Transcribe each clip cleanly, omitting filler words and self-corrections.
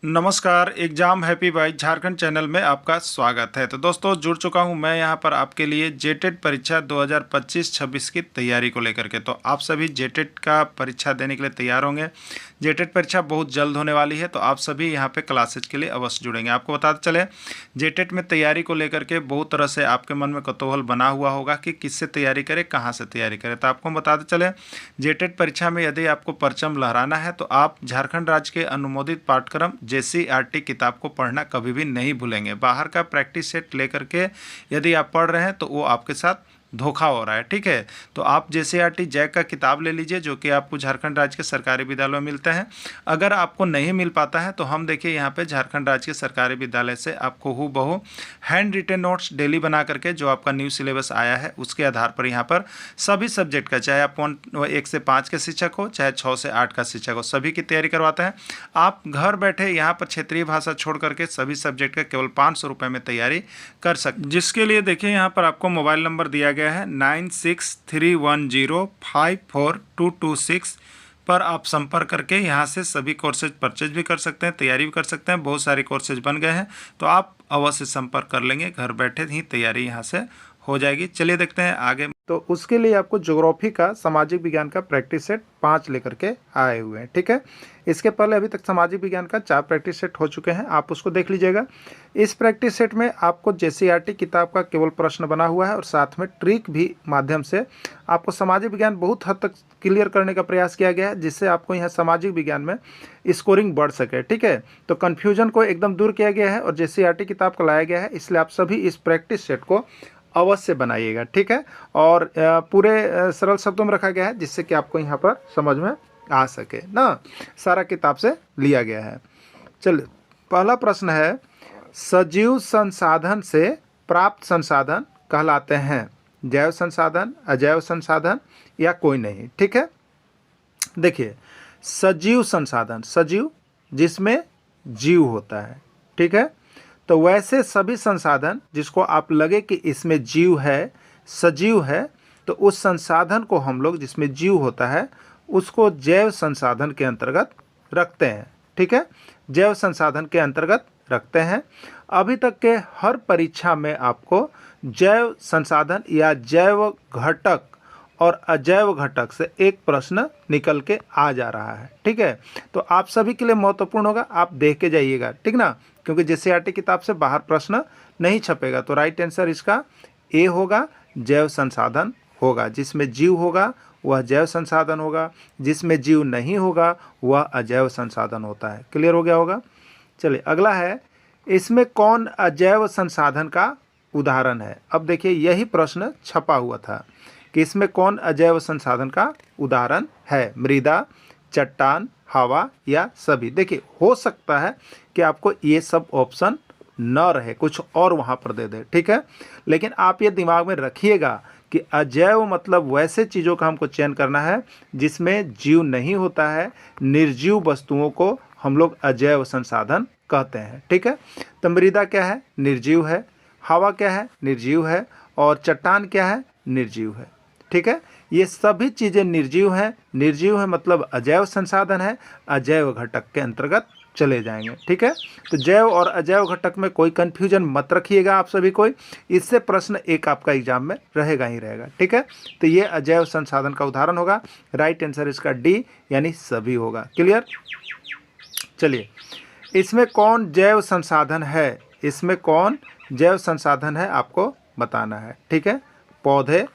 नमस्कार, exam happy by Jharkhand channel में आपका स्वागत है। तो दोस्तों जुड़ चुका हूं मैं यहां पर आपके लिए जेटेट परीक्षा 2025-26 की तैयारी को लेकर के। तो आप सभी जेटेट का परीक्षा देने के लिए तैयार होंगे। जेटेट परीक्षा बहुत जल्द होने वाली है, तो आप सभी यहां पे क्लासेज के लिए अवश्य जुड़ेंगे। आपको बताते चले, जेटेट में तैयारी को लेकर के बहुत तरह से आपके मन में कौतूहल बना हुआ होगा कि किससे तैयारी करें, कहाँ से तैयारी करें। तो आपको बताते चले, जेटेट परीक्षा में यदि आपको परचम लहराना है तो आप झारखंड राज्य के अनुमोदित पाठ्यक्रम JCERT किताब को पढ़ना कभी भी नहीं भूलेंगे। बाहर का प्रैक्टिस सेट लेकर के यदि आप पढ़ रहे हैं तो वो आपके साथ धोखा हो रहा है, ठीक है। तो आप JCERT जैक का किताब ले लीजिए, जो कि आपको झारखंड राज्य के सरकारी विद्यालयों में मिलते हैं। अगर आपको नहीं मिल पाता है तो हम देखिए यहाँ पे झारखंड राज्य के सरकारी विद्यालय से आपको हूबहू हैंड रिटेन नोट्स डेली बना करके, जो आपका न्यू सिलेबस आया है उसके आधार पर यहाँ पर सभी सब्जेक्ट का, चाहे आप 1 से 5 के शिक्षक हो, चाहे 6 से 8 का शिक्षक हो, सभी की तैयारी करवाते हैं। आप घर बैठे यहाँ पर क्षेत्रीय भाषा छोड़ करके सभी सब्जेक्ट का केवल 500 रुपये में तैयारी कर सकते, जिसके लिए देखिए यहाँ पर आपको मोबाइल नंबर दिया गया है 9631054226 पर आप संपर्क करके यहाँ से सभी कोर्सेज परचेज भी कर सकते हैं, तैयारी भी कर सकते हैं। बहुत सारे कोर्सेज बन गए हैं, तो आप अवश्य संपर्क कर लेंगे, घर बैठे ही तैयारी यहाँ से हो जाएगी। चलिए देखते हैं आगे। तो उसके लिए आपको ज्योग्राफी का, सामाजिक विज्ञान का प्रैक्टिस सेट 5 लेकर के आए हुए हैं, ठीक है। इसके पहले अभी तक सामाजिक विज्ञान का 4 प्रैक्टिस सेट हो चुके हैं, आप उसको देख लीजिएगा। इस प्रैक्टिस सेट में आपको JCERT किताब का केवल प्रश्न बना हुआ है और साथ में ट्रिक भी माध्यम से आपको सामाजिक विज्ञान बहुत हद तक क्लियर करने का प्रयास किया गया है, जिससे आपको यहाँ सामाजिक विज्ञान में स्कोरिंग बढ़ सके, ठीक है। तो कन्फ्यूजन को एकदम दूर किया गया है और JCERT किताब को लाया गया है, इसलिए आप सभी इस प्रैक्टिस सेट को अवश्य बनाइएगा, ठीक है। और पूरे सरल शब्दों में रखा गया है, जिससे कि आपको यहाँ पर समझ में आ सके ना। सारा किताब से लिया गया है। चलिए, पहला प्रश्न है, सजीव संसाधन से प्राप्त संसाधन कहलाते हैं जैव संसाधन, अजैव संसाधन या कोई नहीं, ठीक है। देखिए, सजीव संसाधन, सजीव जिसमें जीव होता है, ठीक है। तो वैसे सभी संसाधन जिसको आप लगे कि इसमें जीव है, सजीव है, तो उस संसाधन को हम लोग, जिसमें जीव होता है, उसको जैव संसाधन के अंतर्गत रखते हैं, ठीक है। जैव संसाधन के अंतर्गत रखते हैं। अभी तक के हर परीक्षा में आपको जैव संसाधन या जैव घटक और अजैव घटक से एक प्रश्न निकल के आ जा रहा है, ठीक है। तो आप सभी के लिए महत्वपूर्ण होगा, आप देख के जाइएगा, ठीक ना, क्योंकि JCERT किताब से बाहर प्रश्न नहीं छपेगा। तो राइट आंसर इसका ए होगा, जैव संसाधन होगा। जिसमें जीव होगा वह जैव संसाधन होगा, जिसमें जीव नहीं होगा वह अजैव संसाधन होता है। क्लियर हो गया होगा। चलिए, अगला है, इसमें कौन अजैव संसाधन का उदाहरण है। अब देखिए, यही प्रश्न छपा हुआ था कि इसमें कौन अजैव संसाधन का उदाहरण है, मृदा, चट्टान, हवा या सभी। देखिए, हो सकता है कि आपको ये सब ऑप्शन न रहे, कुछ और वहाँ पर दे दे, ठीक है। लेकिन आप ये दिमाग में रखिएगा कि अजैव मतलब वैसे चीज़ों का हमको चयन करना है जिसमें जीव नहीं होता है। निर्जीव वस्तुओं को हम लोग अजैव संसाधन कहते हैं, ठीक है। तो मृदा क्या है, निर्जीव है। हवा क्या है, निर्जीव है। और चट्टान क्या है, निर्जीव है, ठीक है। ये सभी चीज़ें निर्जीव हैं। निर्जीव है मतलब अजैव संसाधन है, अजैव घटक के अंतर्गत चले जाएंगे, ठीक है। तो जैव और अजैव घटक में कोई कंफ्यूजन मत रखिएगा आप सभी कोई, इससे प्रश्न एक आपका एग्जाम में रहेगा ही रहेगा, ठीक है। तो ये अजैव संसाधन का उदाहरण होगा। राइट आंसर इसका डी यानी सभी होगा। क्लियर। चलिए, इसमें कौन जैव संसाधन है, इसमें कौन जैव संसाधन है आपको बताना है, ठीक है। पौधे,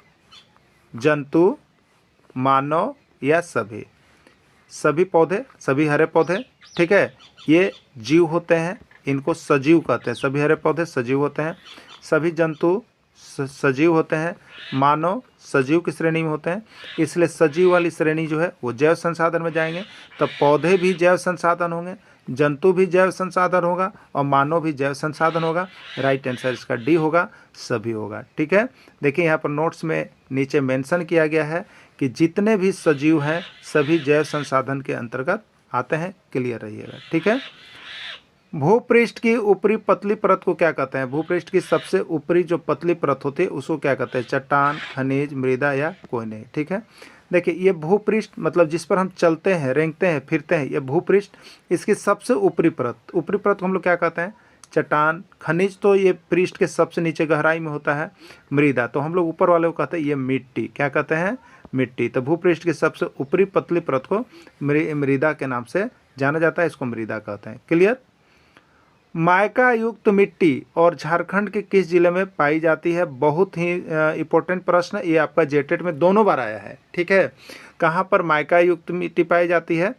जंतु, मानव या सभी। सभी पौधे, सभी हरे पौधे, ठीक है, ये जीव होते हैं, इनको सजीव कहते हैं। सभी हरे पौधे सजीव होते हैं। सभी जंतु सजीव होते हैं। मानव सजीव की श्रेणी में होते हैं, इसलिए सजीव वाली श्रेणी जो है वो जैव संसाधन में जाएंगे। तब पौधे भी जैव संसाधन होंगे, जंतु भी जैव संसाधन होगा और मानव भी जैव संसाधन होगा। राइट आंसर इसका डी होगा, सभी होगा, ठीक है। देखिए, यहाँ पर नोट्स में नीचे मेंशन किया गया है कि जितने भी सजीव हैं सभी जैव संसाधन के अंतर्गत आते हैं। क्लियर रहिएगा, ठीक है। भूपृष्ठ की ऊपरी पतली परत को क्या कहते हैं। भूपृष्ठ की सबसे ऊपरी जो पतली परत होती है उसको क्या कहते हैं, चट्टान, खनिज, मृदा या कोई नहीं, ठीक है। देखिए ये भूपृष्ठ मतलब जिस पर हम चलते हैं, रेंगते हैं, फिरते हैं, ये भूपृष्ठ, इसकी सबसे ऊपरी परत को हम लोग क्या कहते हैं? चट्टान। खनिज तो ये पृष्ठ के सबसे नीचे गहराई में होता है। मृदा तो हम लोग ऊपर वाले को कहते हैं ये मिट्टी। क्या कहते हैं? मिट्टी। तो भूपृष्ठ की सबसे ऊपरी पतली परत को मृदा के नाम से जाना जाता है, इसको मृदा कहते हैं। क्लियर? मायका युक्त मिट्टी और झारखंड के किस जिले में पाई जाती है? बहुत ही इम्पोर्टेंट प्रश्न, ये आपका जेटेट में दोनों बार आया है। ठीक है, कहाँ पर मायका युक्त मिट्टी पाई जाती है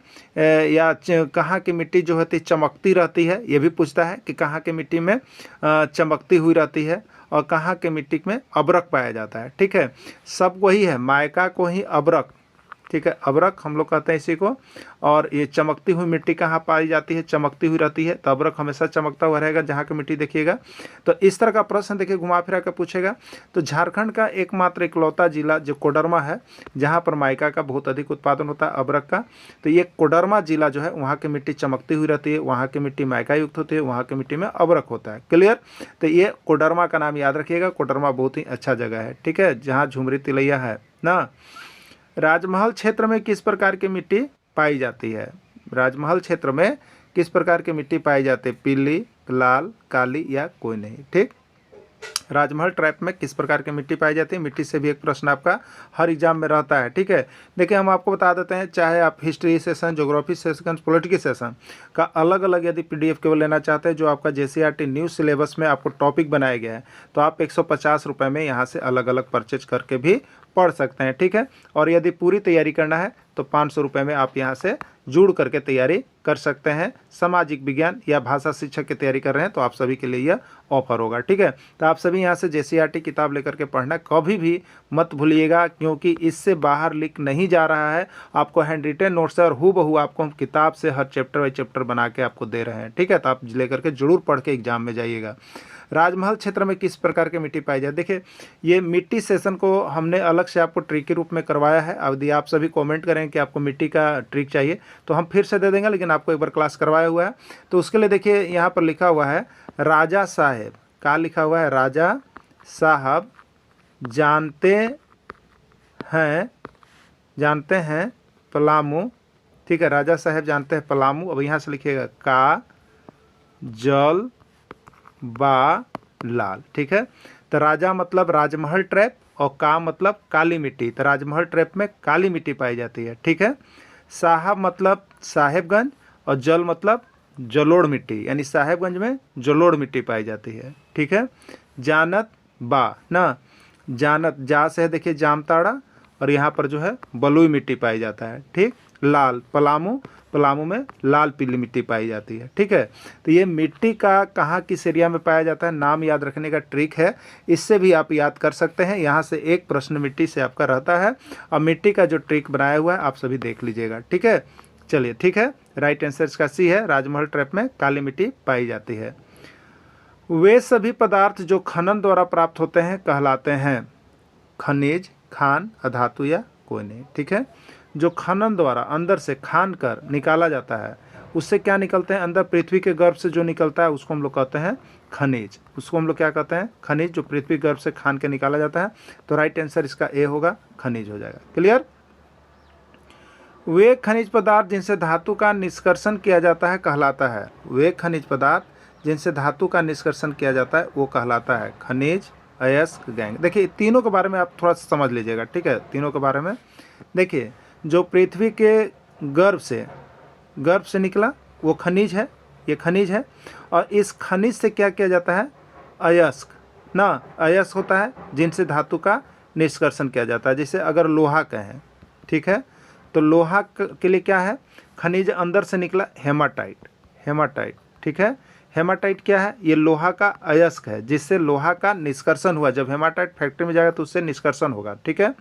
या कहाँ की मिट्टी जो होती चमकती रहती है, ये भी पूछता है कि कहाँ की मिट्टी में चमकती हुई रहती है और कहाँ के मिट्टी में अब्रक पाया जाता है। ठीक है, सब वही है, मायका को ही अब्रक, ठीक है, अब्रक हम लोग कहते हैं इसी को। और ये चमकती हुई मिट्टी कहाँ पाई जाती है? चमकती हुई रहती है, तो अब्रक हमेशा चमकता हुआ रहेगा जहाँ की मिट्टी देखिएगा। तो इस तरह का प्रश्न देखिए घुमा फिरा कर पूछेगा। तो झारखंड का एकमात्र इकलौता जिला जो कोडरमा है, जहाँ पर माइका का बहुत अधिक उत्पादन होता है, अब्रक का, तो ये कोडरमा जिला जो है वहाँ की मिट्टी चमकती हुई रहती है, वहाँ की मिट्टी माइका युक्त होती है, वहाँ की मिट्टी में अब्रक होता है। क्लियर? तो ये कोडरमा का नाम याद रखिएगा, कोडरमा बहुत ही अच्छा जगह है। ठीक है, जहाँ झुमरी तिलैया है ना। राजमहल क्षेत्र में किस प्रकार की मिट्टी पाई जाती है? राजमहल क्षेत्र में किस प्रकार की मिट्टी पाई जाती है? पीली, लाल, काली या कोई नहीं। ठीक, राजमहल ट्रैप में किस प्रकार की मिट्टी पाई जाती है? मिट्टी से भी एक प्रश्न आपका हर एग्जाम में रहता है। ठीक है, देखिए हम आपको बता देते हैं, चाहे आप history session, geography session, political session का अलग अलग यदि पीडीएफ केवल लेना चाहते हैं, जो आपका जेसीईआरटी न्यूज़ सिलेबस में आपको टॉपिक बनाया गया है, तो आप 150 रुपये में यहाँ से अलग अलग परचेज करके भी पढ़ सकते हैं। ठीक है, और यदि पूरी तैयारी करना है तो 500 रुपये में आप यहाँ से जुड़ करके तैयारी कर सकते हैं। सामाजिक विज्ञान या भाषा शिक्षक की तैयारी कर रहे हैं तो आप सभी के लिए यह ऑफर होगा। ठीक है, तो आप सभी यहाँ से जेसीईआरटी किताब लेकर के पढ़ना कभी भी मत भूलिएगा, क्योंकि इससे बाहर लिख नहीं जा रहा है। आपको हैंड रिटेन नोट्स है और हूबहू आपको हम किताब से हर चैप्टर बाई चैप्टर बना के आपको दे रहे हैं। ठीक है, तो आप लेकर के जरूर पढ़ के एग्जाम में जाइएगा। राजमहल क्षेत्र में किस प्रकार की मिट्टी पाई जाती है? देखिए ये मिट्टी सेशन को हमने अलग से आपको ट्रिक के रूप में करवाया है। अब यदि आप सभी कमेंट करें कि आपको मिट्टी का ट्रिक चाहिए तो हम फिर से दे देंगे, लेकिन आपको एक बार क्लास करवाया हुआ है। तो उसके लिए देखिए यहाँ पर लिखा हुआ है राजा साहेब, क्या लिखा हुआ है? राजा साहब जानते हैं पलामू। ठीक है, राजा साहब जानते हैं पलामू। अब यहाँ से लिखिएगा का जल बा लाल। ठीक है, तो राजा मतलब राजमहल ट्रैप और का मतलब काली मिट्टी, तो राजमहल ट्रैप में काली मिट्टी पाई जाती है। ठीक है, साहब मतलब साहेबगंज और जल मतलब जलोढ़ मिट्टी, यानी साहेबगंज में जलोढ़ मिट्टी पाई जाती है। ठीक है, जानत बा ना, जानत जा से है देखिए जामताड़ा, और यहाँ पर जो है बलुई मिट्टी पाई जाता है। ठीक, लाल पलामू, पलामू में लाल पीली मिट्टी पाई जाती है। ठीक है, तो ये मिट्टी का कहाँ किस एरिया में पाया जाता है, नाम याद रखने का ट्रिक है, इससे भी आप याद कर सकते हैं। यहाँ से एक प्रश्न मिट्टी से आपका रहता है और मिट्टी का जो ट्रिक बनाया हुआ है आप सभी देख लीजिएगा। ठीक है, चलिए ठीक है, राइट आंसर इसका सी है, राजमहल ट्रैप में काली मिट्टी पाई जाती है। वे सभी पदार्थ जो खनन द्वारा प्राप्त होते हैं कहलाते हैं खनिज, खान, अधातु या कोई नहीं। ठीक है, जो खनन द्वारा अंदर से खान कर निकाला जाता है उससे क्या निकलते हैं? अंदर पृथ्वी के गर्भ से जो निकलता है उसको हम लोग कहते हैं खनिज। उसको हम लोग क्या कहते हैं? खनिज, जो पृथ्वी गर्भ से खान के निकाला जाता है। तो राइट आंसर इसका ए होगा, खनिज हो जाएगा। क्लियर? वे खनिज पदार्थ जिनसे धातु का निष्कर्षण किया जाता है कहलाता है, वे खनिज पदार्थ जिनसे धातु का निष्कर्षण किया जाता है वो कहलाता है खनिज, अयस्क, गैंग। देखिए तीनों के बारे में आप थोड़ा समझ लीजिएगा। ठीक है, तीनों के बारे में देखिए, जो पृथ्वी के गर्भ से निकला वो खनिज है, ये खनिज है। और इस खनिज से क्या किया जाता है? अयस्क ना, अयस्क होता है जिनसे धातु का निष्कर्षण किया जाता है। जैसे अगर लोहा कहें, ठीक है, तो लोहा के लिए क्या है? खनिज अंदर से निकला हेमाटाइट। ठीक है, हेमाटाइट क्या है? ये लोहा का अयस्क है जिससे लोहा का निष्कर्षण हुआ। जब हेमाटाइट फैक्ट्री में जाएगा तो उससे निष्कर्षण होगा। ठीक है,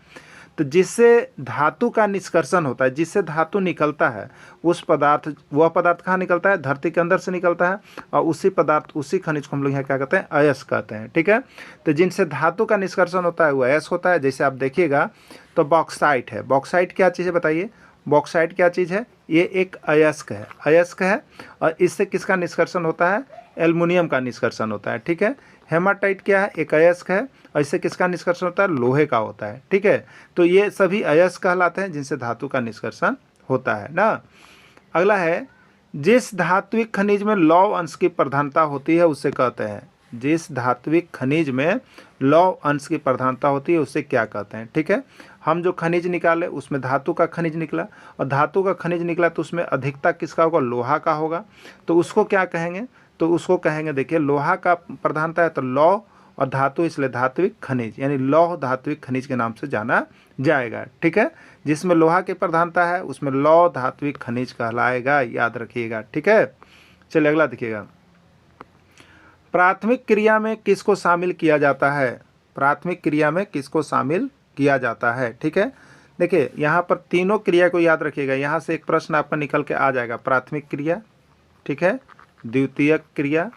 तो जिससे धातु का निष्कर्षण होता है, जिससे धातु निकलता है, वह पदार्थ कहाँ निकलता है? धरती के अंदर से निकलता है। और उसी खनिज को हम लोग यहाँ क्या कहते हैं? अयस्क कहते हैं। ठीक है, तो जिनसे धातु का निष्कर्षण होता है वो अयस्क होता है। जैसे आप देखिएगा तो बॉक्साइट है। बॉक्साइट क्या चीज़ है बताइए? बॉक्साइट क्या चीज़ है? ये एक अयस्क है। और इससे किसका निष्कर्षण होता है? एल्युमिनियम का निष्कर्षण होता है। ठीक है, हेमाटाइट क्या है, एक अयस्क है। ऐसे किसका निष्कर्षण होता है, लोहे का होता है, ठीक है। तो ये सभी अयस्क कहलाते हैं जिनसे धातु का निष्कर्षण होता है ना। अगला है, जिस धात्विक खनिज में लौह अंश की प्रधानता होती है उसे कहते हैं, जिस धात्विक खनिज में लौह अंश की प्रधानता होती है उसे क्या कहते हैं, ठीक है। हम जो खनिज निकाले उसमें धातु का खनिज निकला, और धातु का खनिज निकला तो उसमें अधिकता किसका होगा, लोहा का होगा। तो उसको क्या कहेंगे, तो उसको कहेंगे, देखिए लोहा का प्रधानता है तो लौह, और धातु इसलिए धात्विक खनिज, यानी लौह धात्विक खनिज के नाम से जाना जाएगा, ठीक है। जिसमें लोहा की प्रधानता है उसमें लौह धात्विक खनिज कहलाएगा, याद रखिएगा, ठीक है। चलिए अगला देखिएगा, प्राथमिक क्रिया में किसको शामिल किया जाता है, प्राथमिक क्रिया में किसको शामिल किया जाता है, ठीक है। देखिए यहाँ पर तीनों क्रिया को याद रखिएगा, यहाँ से एक प्रश्न आपका निकल के आ जाएगा, प्राथमिक क्रिया, ठीक है, द्वितीयक क्रिया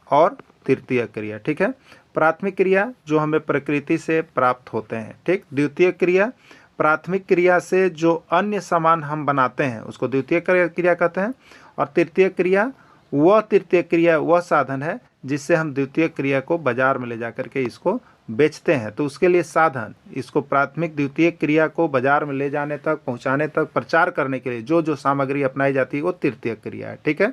और तृतीयक क्रिया, ठीक है। प्राथमिक क्रिया जो हमें प्रकृति से प्राप्त होते हैं, ठीक। द्वितीयक क्रिया, प्राथमिक क्रिया से जो अन्य सामान हम बनाते हैं उसको द्वितीयक क्रिया कहते हैं। और तृतीयक क्रिया, वह तृतीयक क्रिया वह साधन है जिससे हम द्वितीयक क्रिया को बाजार में ले जा करके इसको बेचते हैं, तो उसके लिए साधन, इसको प्राथमिक द्वितीयक क्रिया को बाजार में ले जाने तक, पहुंचाने तक, प्रचार करने के लिए जो जो सामग्री अपनाई जाती है वो तृतीयक क्रिया है, ठीक है।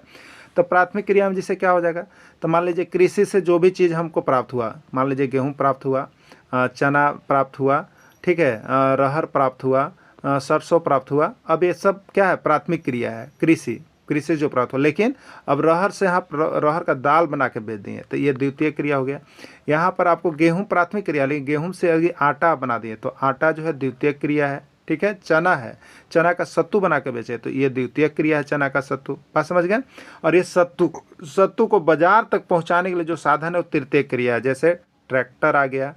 तो प्राथमिक क्रिया में जिससे क्या हो जाएगा, तो मान लीजिए कृषि से जो भी चीज़ हमको प्राप्त हुआ, मान लीजिए गेहूँ प्राप्त हुआ, चना प्राप्त हुआ, ठीक है, अरहर प्राप्त हुआ, सरसों प्राप्त हुआ, अब ये सब क्या है, प्राथमिक क्रिया है, कृषि जो प्राप्त हो। लेकिन अब रहर से आप रहर का दाल बना के बेच दिए तो ये द्वितीय क्रिया हो गया। यहाँ पर आपको गेहूं प्राथमिक क्रिया, लेकिन गेहूं से अभी आटा बना दिए तो आटा जो है द्वितीय क्रिया है, ठीक है। चना है, चना का सत्तू बना के बेचे तो ये द्वितीय क्रिया है, चना का सत्तू, बात समझ गए। और ये सत्तू को बाजार तक पहुँचाने के लिए जो साधन है वो तृतीय क्रिया है, जैसे ट्रैक्टर आ गया,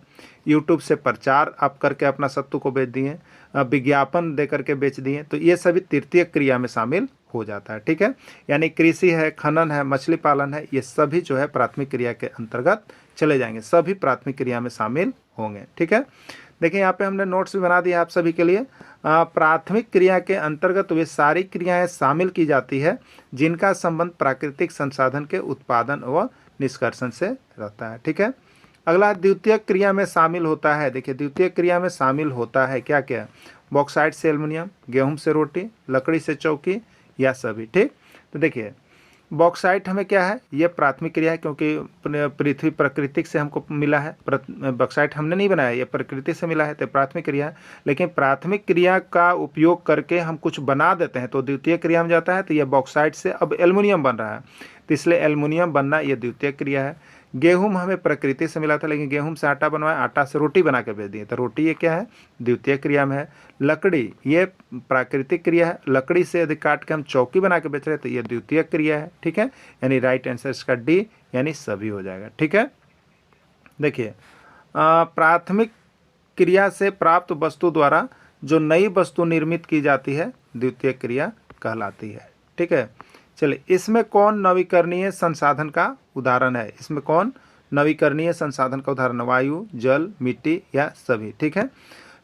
यूट्यूब से प्रचार आप करके अपना सत्तू को बेच दिए, विज्ञापन दे करके बेच दिए, तो ये सभी तृतीय क्रिया में शामिल हो जाता है, ठीक है। यानी कृषि है, खनन है, मछली पालन है, ये सभी जो है प्राथमिक क्रिया के अंतर्गत चले जाएंगे, सभी प्राथमिक क्रिया में शामिल होंगे, ठीक है। देखिए यहाँ पे हमने नोट्स भी बना दिए आप सभी के लिए। प्राथमिक क्रिया के अंतर्गत वे सारी क्रियाएं शामिल की जाती है जिनका संबंध प्राकृतिक संसाधन के उत्पादन व निष्कर्षण से रहता है, ठीक है। अगला द्वितीय क्रिया में शामिल होता है, देखिए द्वितीय क्रिया में शामिल होता है क्या क्या, बॉक्साइट से एल्युमिनियम, गेहूं से रोटी, लकड़ी से चौकी, या सभी, ठीक। तो देखिए बॉक्साइट हमें क्या है, ये प्राथमिक क्रिया है क्योंकि पृथ्वी प्राकृतिक से हमको मिला है, बॉक्साइट हमने नहीं बनाया, ये प्रकृति से मिला है तो प्राथमिक क्रिया है। लेकिन प्राथमिक क्रिया का उपयोग करके हम कुछ बना देते हैं तो द्वितीय क्रिया में जाता है, तो ये बॉक्साइट से अब एल्युमिनियम बन रहा है, तो इसलिए एल्युमिनियम बनना ये द्वितीय क्रिया है। गेहूं हमें प्रकृति से मिला था लेकिन गेहूं से आटा बनवाया, आटा से रोटी बना के बेच दिए तो रोटी ये क्या है, द्वितीय क्रिया में है। लकड़ी ये प्राकृतिक क्रिया है, लकड़ी से यदि काट के हम चौकी बना के बेच रहे हैं तो ये द्वितीय क्रिया है, ठीक है। यानी राइट आंसर इसका डी, यानी सभी हो जाएगा, ठीक है। देखिए प्राथमिक क्रिया से प्राप्त वस्तु द्वारा जो नई वस्तु निर्मित की जाती है द्वितीय क्रिया कहलाती है, ठीक है। चलिए इसमें कौन नवीकरणीय संसाधन का उदाहरण है, इसमें कौन नवीकरणीय संसाधन का उदाहरण, वायु, जल, मिट्टी या सभी, ठीक है।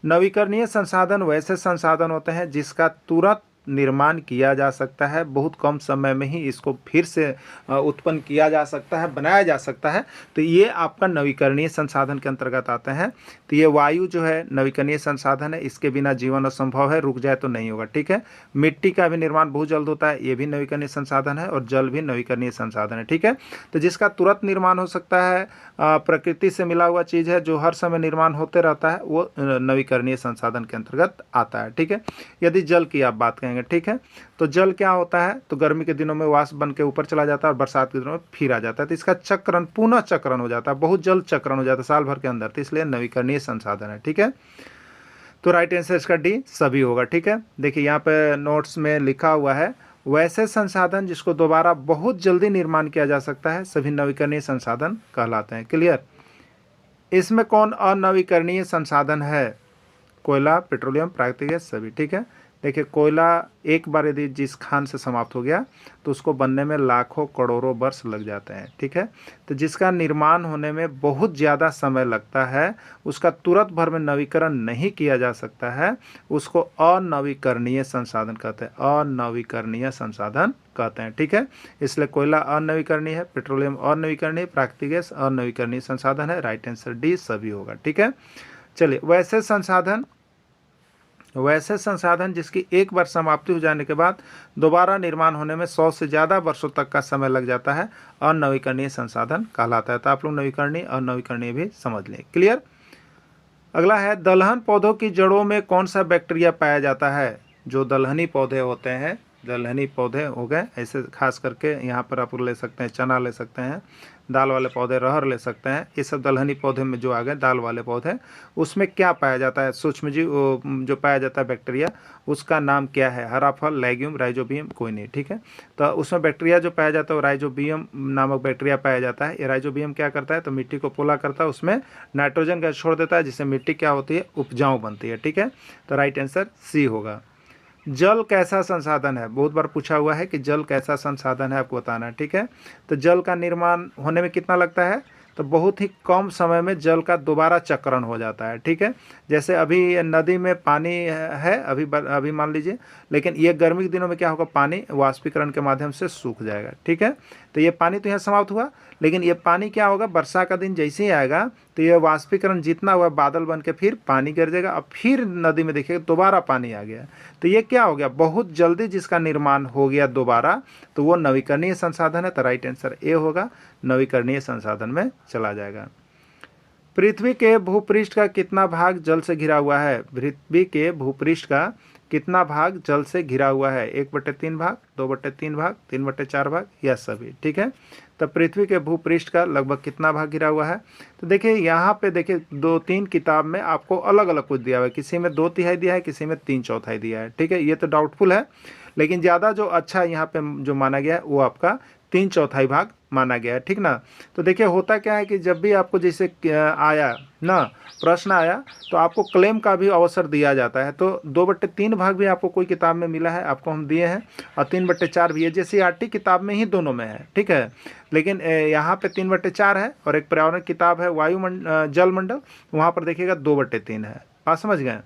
नवीकरणीय संसाधन वैसे संसाधन होते हैं जिसका तुरंत निर्माण किया जा सकता है, बहुत कम समय में ही इसको फिर से उत्पन्न किया जा सकता है, बनाया जा सकता है, तो ये आपका नवीकरणीय संसाधन के अंतर्गत आते हैं। तो ये वायु जो है नवीकरणीय संसाधन है, इसके बिना जीवन असंभव है, रुक जाए तो नहीं होगा, ठीक है। मिट्टी का भी निर्माण बहुत जल्द होता है, ये भी नवीकरणीय संसाधन है, और जल भी नवीकरणीय संसाधन है, ठीक है। तो जिसका तुरंत निर्माण हो सकता है, प्रकृति से मिला हुआ चीज़ है जो हर समय निर्माण होते रहता है, वो नवीकरणीय संसाधन के अंतर्गत आता है, ठीक है। यदि जल की आप बात करेंगे, ठीक है, तो जल क्या होता है, तो गर्मी के दिनों में वाष्प बन के ऊपर चला जाता है और बरसात के दिनों में फिर आ जाता है, तो इसका चक्रण, पुनः चक्रण हो जाता है, बहुत जल्द चक्रण हो जाता है साल भर के अंदर, तो इसलिए नवीकरणीय संसाधन है, ठीक है। तो राइट आंसर इसका डी सभी होगा, ठीक है। देखिए यहाँ पे नोट्स में लिखा हुआ है, वैसे संसाधन जिसको दोबारा बहुत जल्दी निर्माण किया जा सकता है सभी नवीकरणीय संसाधन कहलाते हैं, क्लियर। इसमें कौन अनवीकरणीय संसाधन है, कोयला, पेट्रोलियम, प्राकृतिक गैस, सभी, ठीक है। देखिए कोयला एक बार यदि जिस खान से समाप्त हो गया तो उसको बनने में लाखों करोड़ों वर्ष लग जाते हैं, ठीक है। तो जिसका निर्माण होने में बहुत ज़्यादा समय लगता है, उसका तुरंत भर में नवीकरण नहीं किया जा सकता है, उसको अनवीकरणीय संसाधन कहते हैं, अनवीकरणीय संसाधन कहते हैं, ठीक है। इसलिए कोयला अनवीकरणीय है, पेट्रोलियम अनवीकरणीय, प्राकृतिक गैस अनवीकरणीय संसाधन है। राइट आंसर डी सभी होगा, ठीक है। चलिए वैसे संसाधन जिसकी एक बार समाप्ति हो जाने के बाद दोबारा निर्माण होने में 100 से ज़्यादा वर्षों तक का समय लग जाता है, अनवीकरणीय संसाधन कहलाता है। तो आप लोग नवीकरणीय अनवीकरणीय भी समझ लें। क्लियर। अगला है दलहन पौधों की जड़ों में कौन सा बैक्टीरिया पाया जाता है। जो दलहनी पौधे होते हैं, दलहनी पौधे हो गए ऐसे, खास करके यहाँ पर आप ले सकते हैं चना ले सकते हैं, दाल वाले पौधे अरहर ले सकते हैं, ये सब दलहनी पौधे में जो आ गए दाल वाले पौधे, उसमें क्या पाया जाता है, सूक्ष्मजीव जो पाया जाता है बैक्टीरिया, उसका नाम क्या है। हरा फल, लेग्यूम, राइजोबियम, कोई नहीं, ठीक है। तो उसमें बैक्टीरिया जो पाया जाता है वो राइजोबियम नामक बैक्टीरिया पाया जाता है। ये राइजोबियम क्या करता है, तो मिट्टी को पोला करता है, उसमें नाइट्रोजन गैस छोड़ देता है, जिससे मिट्टी क्या होती है, उपजाऊ बनती है, ठीक है। तो राइट आंसर सी होगा। जल कैसा संसाधन है, बहुत बार पूछा हुआ है कि जल कैसा संसाधन है, आपको बताना है, ठीक है। तो जल का निर्माण होने में कितना लगता है, तो बहुत ही कम समय में जल का दोबारा चक्रण हो जाता है, ठीक है। जैसे अभी नदी में पानी है, अभी मान लीजिए, लेकिन ये गर्मी के दिनों में क्या होगा, पानी वाष्पीकरण के माध्यम से सूख जाएगा, ठीक है। तो ये पानी तो यहाँ समाप्त हुआ, लेकिन ये पानी क्या होगा, वर्षा का दिन जैसे ही आएगा तो ये वाष्पीकरण जितना हुआ बादल बन के फिर पानी गिर जाएगा, अब फिर नदी में देखिएगा दोबारा पानी आ गया। तो ये क्या हो गया, बहुत जल्दी जिसका निर्माण हो गया दोबारा, तो वो नवीकरणीय संसाधन है। तो राइट आंसर ए होगा, नवीकरणीय संसाधन में चला जाएगा। पृथ्वी के भूपृष्ठ का कितना भाग जल से घिरा हुआ है। पृथ्वी के भूपृष्ठ का कितना भाग जल से घिरा हुआ है। 1/3 भाग, 2/3 भाग, 3/4 भाग या सभी, ठीक है। तो पृथ्वी के भूपृष्ठ का लगभग कितना भाग घिरा हुआ है। तो देखिए यहाँ पे देखिए 2-3 किताब में आपको अलग अलग कुछ दिया हुआ है, किसी में 2/3 दिया है, किसी में 3/4 दिया है, ठीक है। ये तो डाउटफुल है, लेकिन ज़्यादा जो अच्छा यहाँ पे जो माना गया है वो आपका 3/4 भाग माना गया है, ठीक ना। तो देखिए होता क्या है कि जब भी आपको जैसे आया ना प्रश्न आया तो आपको क्लेम का भी अवसर दिया जाता है। तो 2/3 भाग भी आपको कोई किताब में मिला है, आपको हम दिए हैं, और 3/4 भी है, जैसे आरटी किताब में ही दोनों में है, ठीक है। लेकिन यहाँ पे 3/4 है, और एक पर्यावरण किताब है जलमंडल, वहाँ पर देखिएगा 2/3 है। बात समझ गए।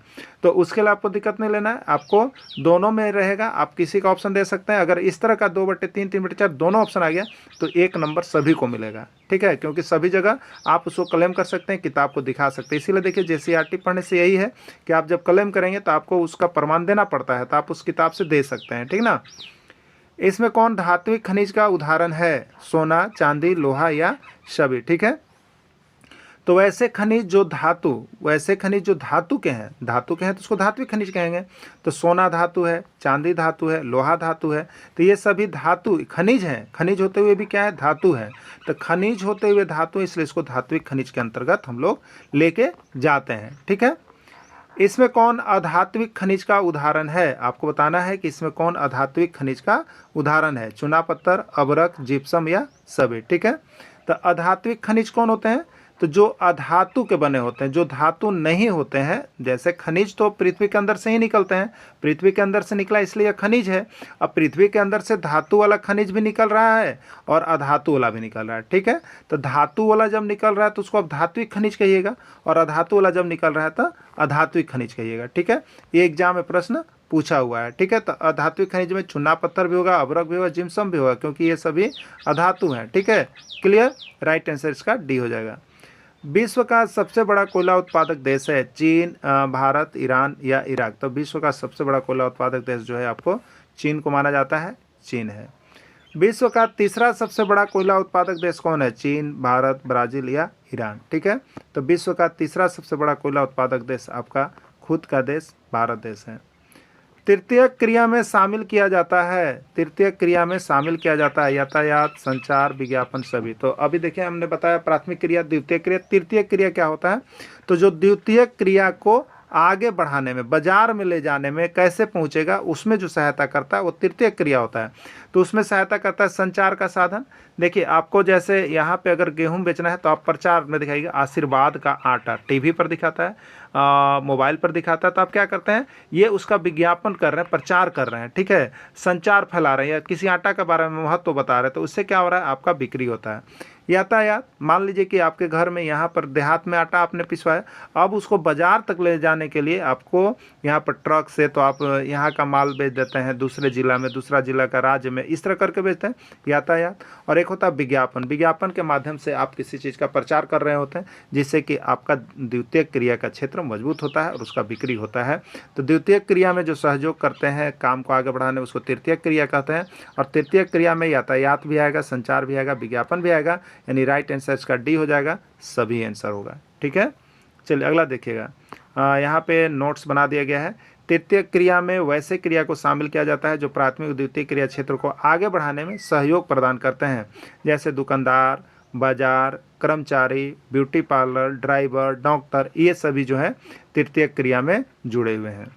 तो उसके लिए आपको दिक्कत नहीं लेना है, आपको दोनों में रहेगा, आप किसी का ऑप्शन दे सकते हैं। अगर इस तरह का 2/3 3/4 दोनों ऑप्शन आ गया तो 1 नंबर सभी को मिलेगा, ठीक है, क्योंकि सभी जगह आप उसको क्लेम कर सकते हैं, किताब को दिखा सकते हैं। इसीलिए देखिए जेसीईआरटी पढ़ने से यही है कि आप जब क्लेम करेंगे तो आपको उसका प्रमाण देना पड़ता है, तो आप उस किताब से दे सकते हैं, ठीक ना। इसमें कौन धात्विक खनिज का उदाहरण है, सोना, चांदी, लोहा या सभी, ठीक है। तो वैसे खनिज जो धातु के हैं तो उसको धात्विक खनिज कहेंगे। तो सोना धातु है, चांदी धातु है, लोहा धातु है, तो ये सभी धातु खनिज हैं। खनिज होते हुए भी क्या है, धातु है। तो खनिज होते हुए धातु, इसलिए इसको धात्विक खनिज के अंतर्गत हम लोग लेके जाते हैं, ठीक है। इसमें कौन अधात्विक खनिज का उदाहरण है, आपको बताना है कि इसमें कौन अधात्विक खनिज का उदाहरण है। चूना पत्थर, अबरक, जिप्सम या सभी, ठीक है। तो अधात्विक खनिज कौन होते हैं, तो जो अधातु के बने होते हैं, जो धातु नहीं होते हैं। जैसे खनिज तो पृथ्वी के अंदर से ही निकलते हैं, पृथ्वी के अंदर से निकला इसलिए खनिज है। अब पृथ्वी के अंदर से धातु वाला खनिज भी निकल रहा है और अधातु वाला भी निकल रहा है, ठीक है। तो धातु वाला जब निकल रहा है तो उसको आप धात्विक खनिज कहिएगा, और अधातु वाला जब निकल रहा है तो अधात्विक खनिज कहिएगा, ठीक है। ये एग्जाम में प्रश्न पूछा हुआ है, ठीक है। तो अधात्विक खनिज में चूना पत्थर भी होगा, अबरक भी होगा, जिप्सम भी होगा, क्योंकि ये सभी अधातु हैं, ठीक है। क्लियर। राइट आंसर इसका डी हो जाएगा। विश्व का सबसे बड़ा कोयला उत्पादक देश है, चीन, भारत, ईरान या इराक। तो विश्व का सबसे बड़ा कोयला उत्पादक देश जो है आपको चीन को माना जाता है, चीन है। विश्व का तीसरा सबसे बड़ा कोयला उत्पादक देश कौन है, चीन, भारत, ब्राज़ील या ईरान, ठीक है। तो विश्व का तीसरा सबसे बड़ा कोयला उत्पादक देश आपका खुद का देश भारत देश है। तृतीय क्रिया में शामिल किया जाता है, तृतीय क्रिया में शामिल किया जाता है यातायात, संचार, विज्ञापन सभी। तो अभी देखिए हमने बताया प्राथमिक क्रिया, द्वितीय क्रिया, तृतीय क्रिया क्या होता है, तो जो द्वितीय क्रिया को आगे बढ़ाने में, बाजार में ले जाने में कैसे पहुंचेगा, उसमें जो सहायता करता है वो तृतीय क्रिया होता है। तो उसमें सहायता करता है संचार का साधन। देखिए आपको जैसे यहाँ पे अगर गेहूं बेचना है तो आप प्रचार में दिखाइएगा, आशीर्वाद का आटा टीवी पर दिखाता है, मोबाइल पर दिखाता है, तो आप क्या करते हैं, ये उसका विज्ञापन कर रहे हैं, प्रचार कर रहे हैं, ठीक है, संचार फैला रहे हैं, या किसी आटा के बारे में महत्व बता रहे हैं, तो उससे क्या हो रहा है, आपका बिक्री होता है। यातायात, मान लीजिए कि आपके घर में यहाँ पर देहात में आटा आपने पिसवाया, अब उसको बाजार तक ले जाने के लिए आपको यहाँ पर ट्रक से, तो आप यहाँ का माल बेच देते हैं दूसरे जिला में, दूसरा जिला का राज्य में, इस तरह करके बेचते हैं, यातायात। और एक होता है विज्ञापन, विज्ञापन के माध्यम से आप किसी चीज़ का प्रचार कर रहे होते हैं, जिससे कि आपका द्वितीय क्रिया का क्षेत्र मजबूत होता है और उसका बिक्री होता है। तो द्वितीय क्रिया में जो सहयोग करते हैं काम को आगे बढ़ाने, उसको तृतीय क्रिया कहते हैं। और तृतीय क्रिया में यातायात भी आएगा, संचार भी आएगा, विज्ञापन भी आएगा, यानी राइट आंसर इसका डी हो जाएगा, सभी आंसर होगा। ठीक है, चलिए अगला देखिएगा। यहाँ पे नोट्स बना दिया गया है। तृतीय क्रिया में वैसे क्रिया को शामिल किया जाता है जो प्राथमिक और द्वितीय क्रिया क्षेत्र को आगे बढ़ाने में सहयोग प्रदान करते हैं, जैसे दुकानदार, बाजार, कर्मचारी, ब्यूटी पार्लर, ड्राइवर, डॉक्टर, ये सभी जो है तृतीय क्रिया में जुड़े हुए हैं।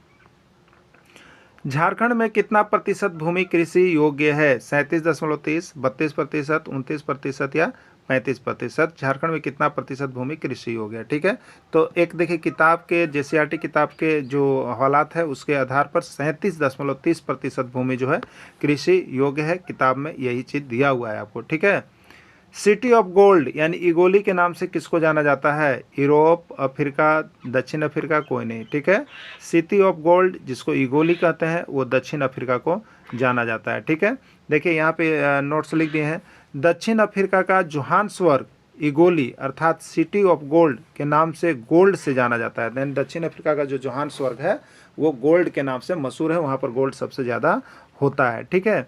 झारखंड में कितना प्रतिशत भूमि कृषि योग्य है? 37.30, 32%, 29% या 35%। झारखंड में कितना प्रतिशत भूमि कृषि योग्य है? ठीक है, तो एक देखिए किताब के JCRT किताब के जो हवालात है उसके आधार पर 37.30% भूमि जो है कृषि योग्य है। किताब में यही चीज़ दिया हुआ है आपको। ठीक है, सिटी ऑफ गोल्ड यानी इगोली के नाम से किसको जाना जाता है? यूरोप, अफ्रीका, दक्षिण अफ्रीका, कोई नहीं। ठीक है, सिटी ऑफ गोल्ड जिसको इगोली कहते हैं वो दक्षिण अफ्रीका को जाना जाता है। ठीक है, देखिए यहाँ पे नोट्स लिख दिए हैं। दक्षिण अफ्रीका का जोहान्सबर्ग इगोली अर्थात सिटी ऑफ गोल्ड के नाम से गोल्ड से जाना जाता है। देन दक्षिण अफ्रीका का जो जोहान्सबर्ग है वो गोल्ड के नाम से मशहूर है, वहाँ पर गोल्ड सबसे ज़्यादा होता है। ठीक है,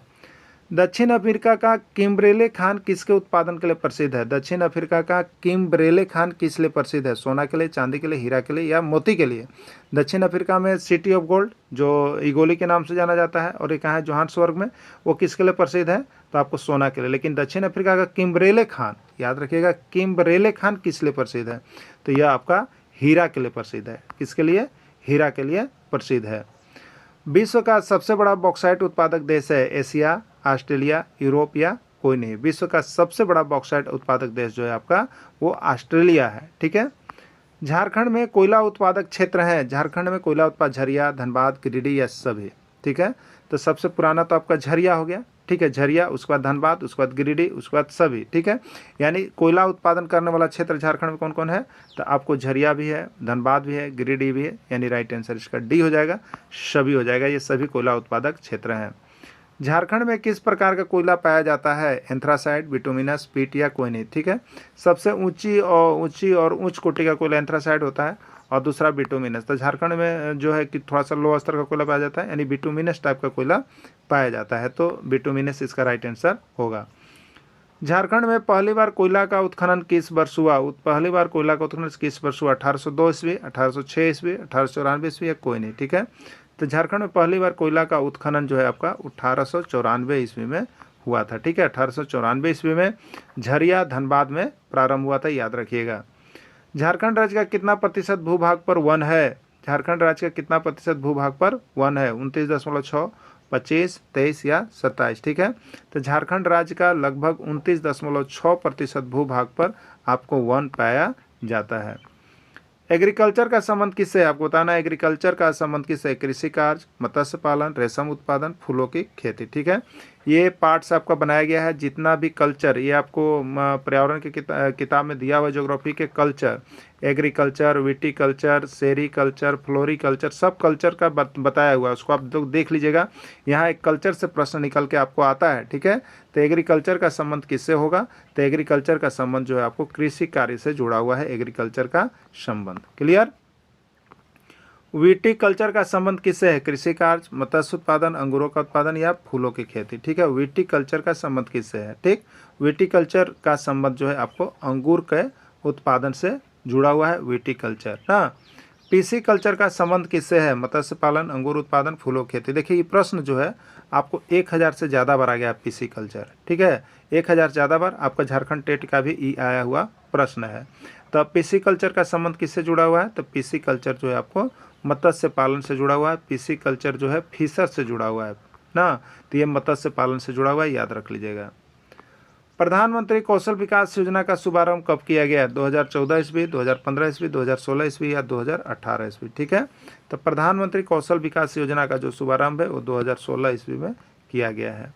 दक्षिण अफ्रीका का किम्बरेले खान किसके उत्पादन के लिए प्रसिद्ध है? दक्षिण अफ्रीका का किम्बरेले खान किस लिए प्रसिद्ध है? सोना के लिए, चांदी के लिए, हीरा के लिए या मोती के लिए? दक्षिण अफ्रीका में सिटी ऑफ गोल्ड जो इगोली के नाम से जाना जाता है, और एक कहाँ है जोहान्सबर्ग में, वो किसके लिए प्रसिद्ध है? तो आपको सोना के लिए। लेकिन दक्षिण अफ्रीका का किम्बरेले खान, याद रखिएगा, किम्बरेले खान किस लिए प्रसिद्ध है? तो यह आपका हीरा के लिए प्रसिद्ध है। किसके लिए? हीरा के लिए प्रसिद्ध है। विश्व का सबसे बड़ा बॉक्साइट उत्पादक देश है? एशिया, ऑस्ट्रेलिया, यूरोप या कोई नहीं। विश्व का सबसे बड़ा बॉक्साइट उत्पादक देश जो है आपका वो ऑस्ट्रेलिया है। ठीक है, झारखंड में कोयला उत्पादक क्षेत्र है? झारखंड में कोयला उत्पाद झरिया, धनबाद, गिरिडीह या सभी। ठीक है, तो सबसे पुराना तो आपका झरिया हो गया। ठीक है, झरिया, उसके बाद धनबाद, उसके बाद गिरिडीह, उसके बाद सभी। ठीक है, यानी कोयला उत्पादन करने वाला क्षेत्र झारखंड में कौन कौन है? तो आपको झरिया भी है, धनबाद भी है, गिरिडीह भी है, यानी राइट आंसर इसका डी हो जाएगा, सभी हो जाएगा। ये सभी कोयला उत्पादक क्षेत्र हैं। झारखंड में किस प्रकार का कोयला पाया जाता है? एंथ्रासाइट, बिटुमिनस, पीट या कोई नहीं। ठीक है, सबसे ऊंची और उच्च कोटि का कोयला एंथ्रासाइट होता है और दूसरा बिटुमिनस। तो झारखंड में जो है कि थोड़ा सा लो स्तर का कोयला पाया जाता है, यानी बिटुमिनस टाइप का कोयला पाया जाता है, तो बिटुमिनस इसका राइट आंसर होगा। झारखंड में पहली बार कोयला का उत्खनन किस वर्ष हुआ? पहली बार कोयला का उत्खनन किस वर्ष हुआ? 1802 ईस्वी, 1806 ईस्वी, 1894 ईस्वी या कोई नहीं। ठीक है, तो झारखंड में पहली बार कोयला का उत्खनन जो है आपका 1894 ईस्वी में हुआ था। ठीक है, 1894 ईस्वी में झरिया, धनबाद में प्रारंभ हुआ था, याद रखिएगा। झारखंड राज्य का कितना प्रतिशत भूभाग पर वन है? झारखंड राज्य का कितना प्रतिशत भूभाग पर वन है? 29.6, 25, 23 या 27। ठीक है, तो झारखंड राज्य का लगभग 29.6% भूभाग पर आपको वन पाया जाता है। एग्रीकल्चर का संबंध किससे है? आपको बताना है एग्रीकल्चर का संबंध किससे? कृषि कार्य, मत्स्य पालन, रेशम उत्पादन, फूलों की खेती। ठीक है, ये पार्ट्स आपका बनाया गया है। जितना भी कल्चर, ये आपको पर्यावरण की किताब में दिया हुआ ज्योग्राफी के culture, agriculture, viticulture, sericulture, floriculture, सब कल्चर का बताया हुआ है, उसको आप देख लीजिएगा। यहाँ एक कल्चर से प्रश्न निकल के आपको आता है। ठीक है, तो एग्रीकल्चर का संबंध किससे होगा? तो एग्रीकल्चर का संबंध जो है आपको कृषि कार्य से जुड़ा हुआ है, एग्रीकल्चर का संबंध। क्लियर? विटीकल्चर का संबंध किससे है? कृषि कार्य, मत्स्य उत्पादन, अंगूरों का उत्पादन या फूलों की खेती। ठीक है, विटीकल्चर का संबंध किससे है? ठीक, विटीकल्चर का संबंध जो है आपको अंगूर के उत्पादन से जुड़ा हुआ है, विटीकल्चर। हाँ, पीसी कल्चर का संबंध किससे है? मत्स्य पालन, अंगूर उत्पादन, फूलों की खेती। देखिए ये प्रश्न जो है आपको 1000 से ज़्यादा बार आ गया पीसी कल्चर, ठीक है, 1000 ज़्यादा बार आपका झारखंड टेट का भी आया हुआ प्रश्न है। तो पीसी कल्चर का संबंध किससे जुड़ा हुआ है? तो पीसी कल्चर जो है आपको मत्स्य पालन से जुड़ा हुआ है। पीसी कल्चर जो है फिशर से जुड़ा हुआ है ना, तो ये मत्स्य पालन से जुड़ा हुआ है, याद रख लीजिएगा। प्रधानमंत्री कौशल विकास योजना का शुभारंभ कब किया गया है? 2014 ईस्वी, 2015 ईस्वी, 2016 ईस्वी या 2018 ईस्वी, ठीक है। तो प्रधानमंत्री कौशल विकास योजना का जो शुभारंभ है वो 2016 ईस्वी में किया गया है।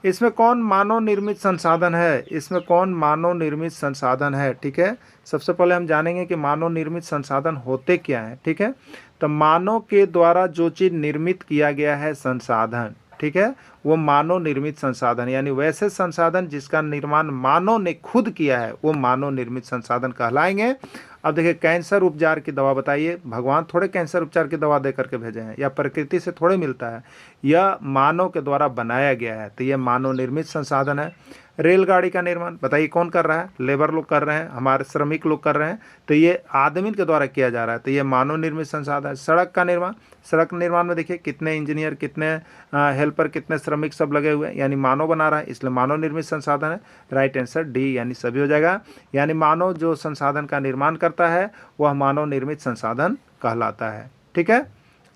इसमें कौन मानव निर्मित संसाधन है? इसमें कौन मानव निर्मित संसाधन है, ठीक है। सबसे पहले हम जानेंगे कि मानव निर्मित संसाधन होते क्या हैं, ठीक है। तो मानव के द्वारा जो चीज़ निर्मित किया गया है संसाधन, ठीक है, वो मानव निर्मित संसाधन, यानी वैसे संसाधन जिसका निर्माण मानव ने खुद किया है वो मानव निर्मित संसाधन कहलाएंगे। अब देखिए कैंसर उपचार की दवा बताइए, भगवान थोड़े कैंसर उपचार की दवा दे करके भेजे हैं या प्रकृति से थोड़े मिलता है, यह मानव के द्वारा बनाया गया है, तो यह मानव निर्मित संसाधन है। रेलगाड़ी का निर्माण बताइए कौन कर रहा है? लेबर लोग कर रहे हैं, हमारे श्रमिक लोग कर रहे हैं, तो ये आदमी के द्वारा किया जा रहा है, तो ये मानव निर्मित संसाधन है। सड़क का निर्माण, सड़क निर्माण में देखिए कितने इंजीनियर, कितने हेल्पर, कितने श्रमिक सब लगे हुए हैं, यानी मानव बना रहा है, इसलिए मानव निर्मित संसाधन है। राइट आंसर डी, यानी सभी हो जाएगा। यानी मानव जो संसाधन का निर्माण करता है वह मानव निर्मित संसाधन कहलाता है, ठीक है।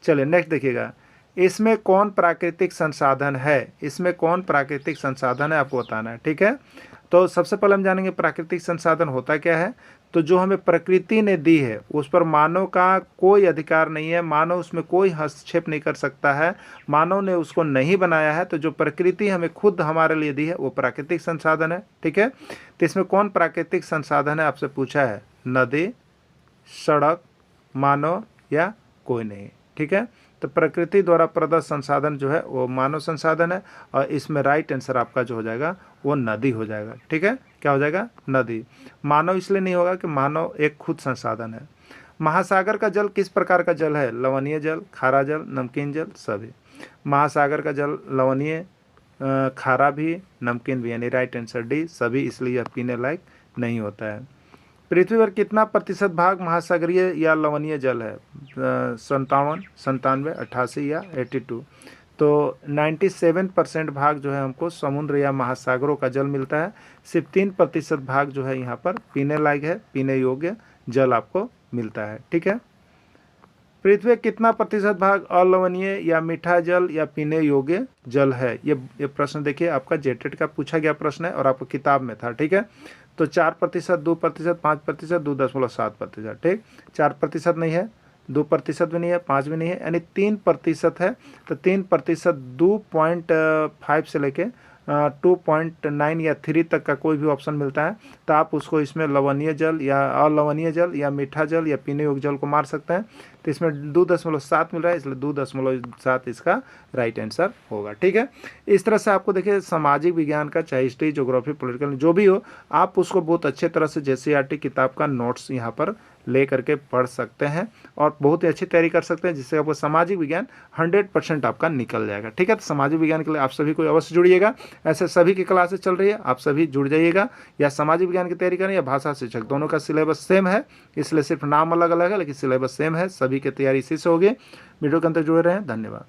चलिए नेक्स्ट देखिएगा, इसमें कौन प्राकृतिक संसाधन है? इसमें कौन प्राकृतिक संसाधन है आपको बताना है, ठीक है। तो सबसे पहले हम जानेंगे प्राकृतिक संसाधन होता क्या है। तो जो हमें प्रकृति ने दी है उस पर मानव का कोई अधिकार नहीं है, मानव उसमें कोई हस्तक्षेप नहीं कर सकता है, मानव ने उसको नहीं बनाया है, तो जो प्रकृति हमें खुद हमारे लिए दी है वो प्राकृतिक संसाधन है, ठीक है। तो इसमें कौन प्राकृतिक संसाधन है आपसे पूछा है? नदी, सड़क, मानव या कोई नहीं, ठीक है। तो प्रकृति द्वारा प्रदत्त संसाधन जो है वो मानव संसाधन है, और इसमें राइट आंसर आपका जो हो जाएगा वो नदी हो जाएगा, ठीक है। क्या हो जाएगा? नदी। मानव इसलिए नहीं होगा कि मानव एक खुद संसाधन है। महासागर का जल किस प्रकार का जल है? लवणीय जल, खारा जल, नमकीन जल, सभी। महासागर का जल लवणीय, खारा भी, नमकीन भी, यानी राइट आंसर डी सभी, इसलिए यह पीने लायक नहीं होता है। पृथ्वी पर कितना प्रतिशत भाग महासागरीय या लवणीय जल है? 57, 97, 88 या 82। तो 97% भाग जो है हमको समुद्र या महासागरों का जल मिलता है, सिर्फ 3% भाग जो है यहाँ पर पीने लायक है, पीने योग्य जल आपको मिलता है, ठीक है। पृथ्वी कितना प्रतिशत भाग अलवणीय या मीठा जल या पीने योग्य जल है? ये प्रश्न देखिए आपका जेटेट का पूछा गया प्रश्न है और आपको किताब में था, ठीक है। तो 4%, 2%, 5%, 2.7%, ठीक। 4% नहीं है, 2% भी नहीं है, 5 भी नहीं है, यानी 3% है। तो 3% 2.5 से लेके 2.9 या 3 तक का कोई भी ऑप्शन मिलता है, तो आप उसको इसमें लवणीय जल या अलवणीय जल या मीठा जल या पीने योग्य जल को मार सकते हैं। तो इसमें 2.7 मिल रहा है, इसलिए 2.7 इसका राइट आंसर होगा, ठीक है। इस तरह से आपको देखिए सामाजिक विज्ञान का, चाहे हिस्ट्री, ज्योग्राफी, पॉलिटिकल जो भी हो, आप उसको बहुत अच्छे तरह से JCERT किताब का नोट्स यहाँ पर ले करके पढ़ सकते हैं और बहुत ही अच्छी तैयारी कर सकते हैं, जिससे आपको सामाजिक विज्ञान 100% आपका निकल जाएगा, ठीक है। तो सामाजिक विज्ञान के लिए आप सभी को अवश्य जुड़िएगा, ऐसे सभी की क्लासेस चल रही है, आप सभी जुड़ जाइएगा। या सामाजिक विज्ञान की तैयारी करें या भाषा शिक्षक, दोनों का सिलेबस सेम है, इसलिए सिर्फ नाम अलग अलग है लेकिन सिलेबस सेम है, सभी की तैयारी इसी से होगी। वीडियो के अंदर जुड़े रहें, धन्यवाद।